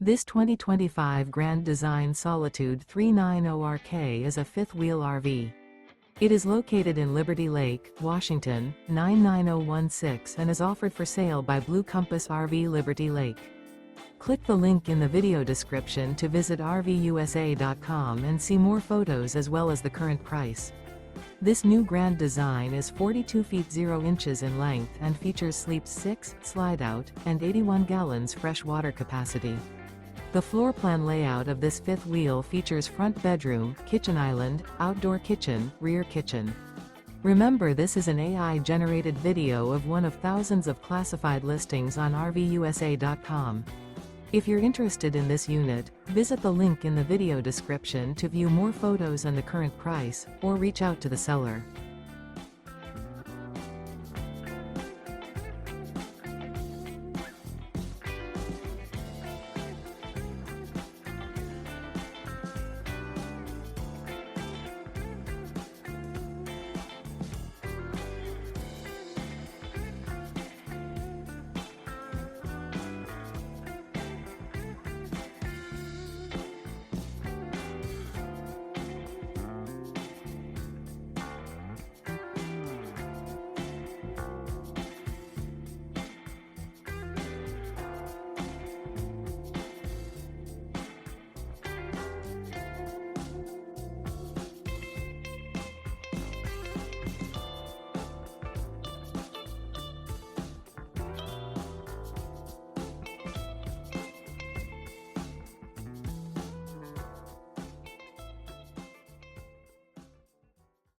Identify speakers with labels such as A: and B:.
A: This 2025 Grand Design Solitude 390RK is a fifth-wheel RV. It is located in Liberty Lake, Washington, 99016 and is offered for sale by Blue Compass RV Liberty Lake. Click the link in the video description to visit RVUSA.com and see more photos as well as the current price. This new Grand Design is 42 feet 0 inches in length and features sleeps 6, Slideout, and 81 gallons fresh water capacity. The floor plan layout of this fifth wheel features front bedroom, kitchen island, outdoor kitchen, rear kitchen. Remember, this is an AI-generated video of one of thousands of classified listings on RVUSA.com. If you're interested in this unit, visit the link in the video description to view more photos and the current price, or reach out to the seller.